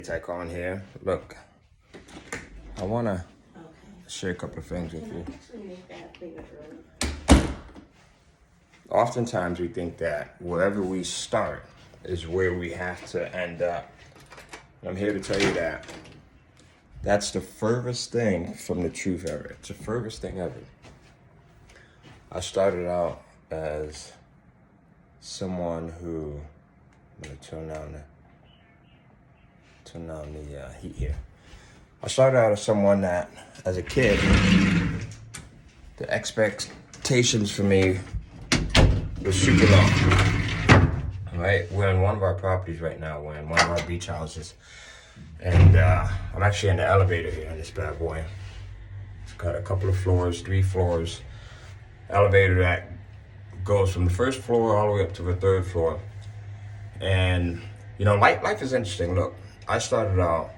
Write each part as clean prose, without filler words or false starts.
Tycon here. Look, I want to share a couple of things with you. Oftentimes we think that wherever we start is where we have to end up. And I'm here to tell you that that's the furthest thing from the truth ever. It's the furthest thing ever. I started out as someone who, I'm going to turn down the heat here. I started out as someone that, as a kid, the expectations for me were super low. Right? We're in one of our properties right now. We're in one of our beach houses. And I'm actually in the elevator here in this bad boy. It's got a couple of floors, 3 floors. Elevator that goes from the first floor all the way up to the 3rd floor. And, you know, life is interesting. Look, I started out,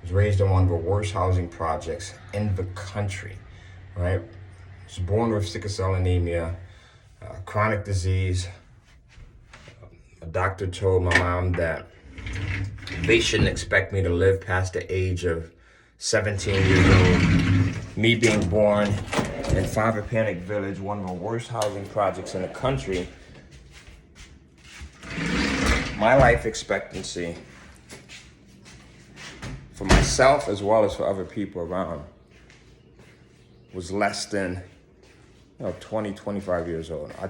was raised in one of the worst housing projects in the country, right? I was born with sickle cell anemia, chronic disease. A doctor told my mom that they shouldn't expect me to live past the age of 17 years old. Me being born in Father Panic Village, one of the worst housing projects in the country, my life expectancy for myself as well as for other people around was less than 20, 25 years old. I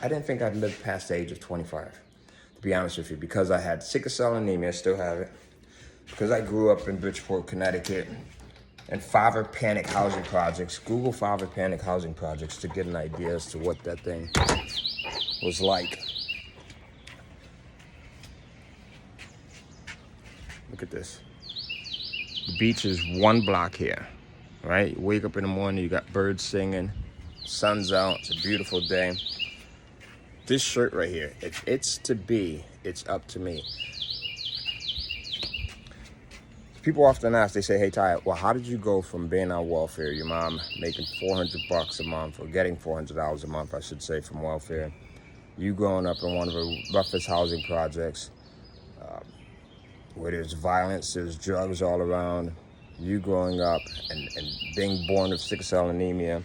didn't think I'd live past the age of 25, to be honest with you, because I had sickle cell anemia, still have it, because I grew up in Bridgeport, Connecticut, and Father Panic housing projects. Google Father Panic housing projects to get an idea as to what that thing was like. Look at this. The beach is 1 block here, right? You wake up in the morning, you got birds singing, sun's out, it's a beautiful day. This shirt right here, it's up to me. People often ask, they say, hey Ty, well, how did you go from being on welfare, your mom making $400 a month, or getting $400 a month, I should say, from welfare, you growing up in one of the roughest housing projects, where there's violence, there's drugs all around, you growing up and being born with sickle cell anemia.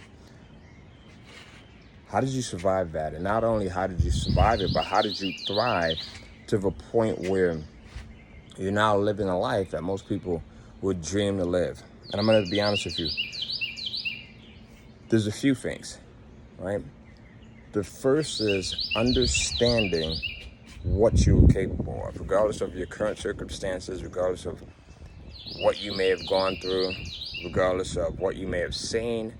How did you survive that? And not only how did you survive it, but how did you thrive to the point where you're now living a life that most people would dream to live? And I'm going to be honest with you. There's a few things, right? The first is understanding what you're capable of, regardless of your current circumstances, regardless of what you may have gone through, regardless of what you may have seen,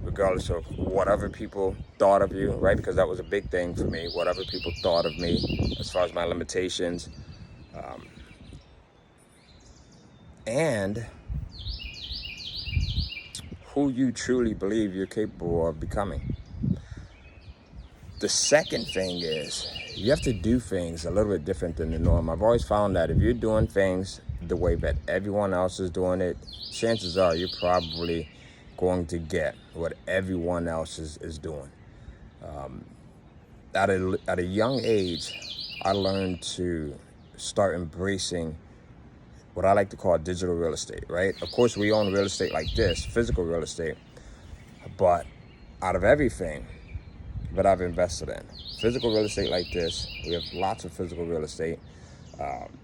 regardless of what other people thought of you, right? Because that was a big thing for me, what other people thought of me as far as my limitations. And who you truly believe you're capable of becoming. The second thing is you have to do things a little bit different than the norm. I've always found that if you're doing things the way that everyone else is doing it, chances are you're probably going to get what everyone else is doing. At a young age, I learned to start embracing what I like to call digital real estate, right? Of course, we own real estate like this, physical real estate, but out of everything that I've invested in, physical real estate like this, we have lots of physical real estate,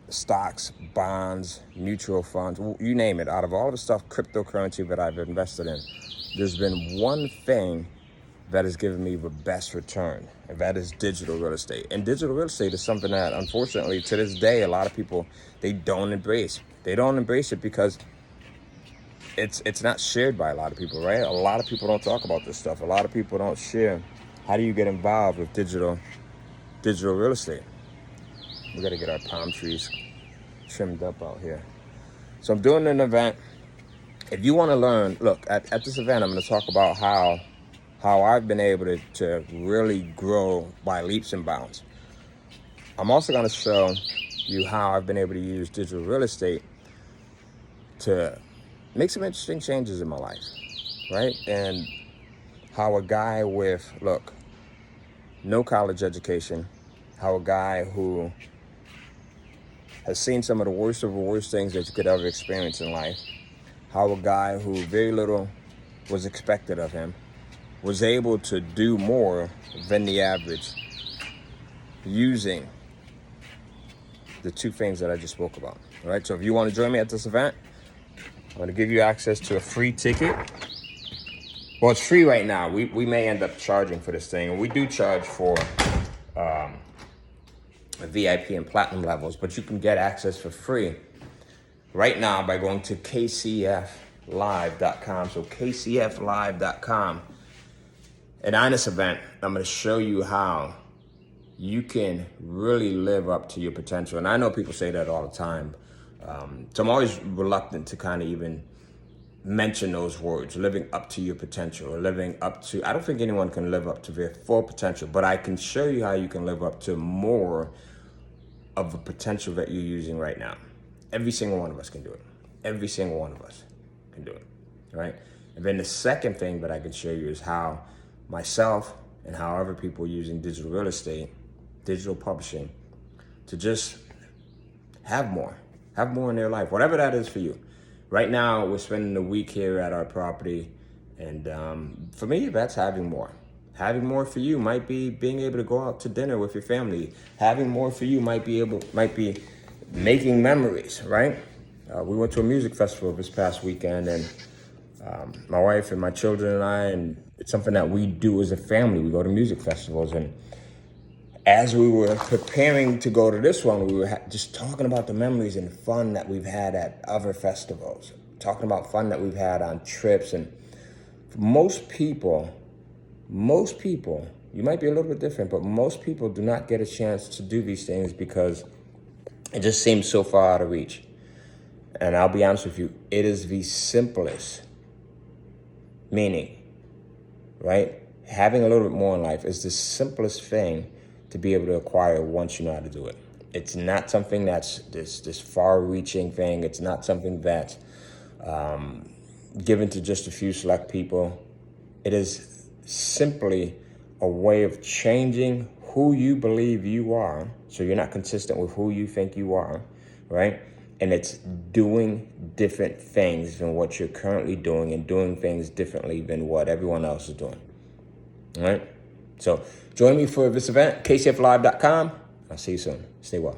stocks, bonds, mutual funds, you name it. Out of all the stuff, cryptocurrency that I've invested in, there's been one thing that has given me the best return, and that is digital real estate. And digital real estate is something that, unfortunately, to this day, a lot of people, they don't embrace. They don't embrace it because it's not shared by a lot of people, right? A lot of people don't talk about this stuff. A lot of people don't share. How do you get involved with digital real estate? We got to get our palm trees trimmed up out here. So I'm doing an event. If you want to learn, look, at this event, I'm going to talk about how I've been able to really grow by leaps and bounds. I'm also going to show you how I've been able to use digital real estate to make some interesting changes in my life, right? And how a guy with, no college education, how a guy who has seen some of the worst of the worst things that you could ever experience in life. How a guy who very little was expected of him was able to do more than the average using the two things that I just spoke about. All right, so if you want to join me at this event, I'm going to give you access to a free ticket. Well, it's free right now. We may end up charging for this thing, and we do charge for VIP and platinum levels, but you can get access for free right now by going to kcflive.com. So kcflive.com. And on this event, I'm going to show you how you can really live up to your potential. And I know people say that all the time. So I'm always reluctant to kind of even mention those words, living up to your potential, or living up to, I don't think anyone can live up to their full potential, but I can show you how you can live up to more of the potential that you're using right now. Every single one of us can do it. Every single one of us can do it, right? And then the second thing that I can show you is how myself and how other people are using digital real estate, digital publishing, to just have more in their life, whatever that is for you. Right now, we're spending a week here at our property, and for me, that's having more. Having more for you might be being able to go out to dinner with your family. Having more for you might be making memories, right? We went to a music festival this past weekend, and my wife and my children and I, and it's something that we do as a family. We go to music festivals, and as we were preparing to go to this one, we were just talking about the memories and fun that we've had at other festivals, talking about fun that we've had on trips. And for most people, you might be a little bit different, but most people do not get a chance to do these things because it just seems so far out of reach. And I'll be honest with you, it is the simplest meaning, right? Having a little bit more in life is the simplest thing to be able to acquire once you know how to do it. It's not something that's this far-reaching thing. It's not something that's given to just a few select people. It is simply a way of changing who you believe you are, so you're not consistent with who you think you are, right? And it's doing different things than what you're currently doing, and doing things differently than what everyone else is doing, all right? So join me for this event, kcflive.com. I'll see you soon. Stay well.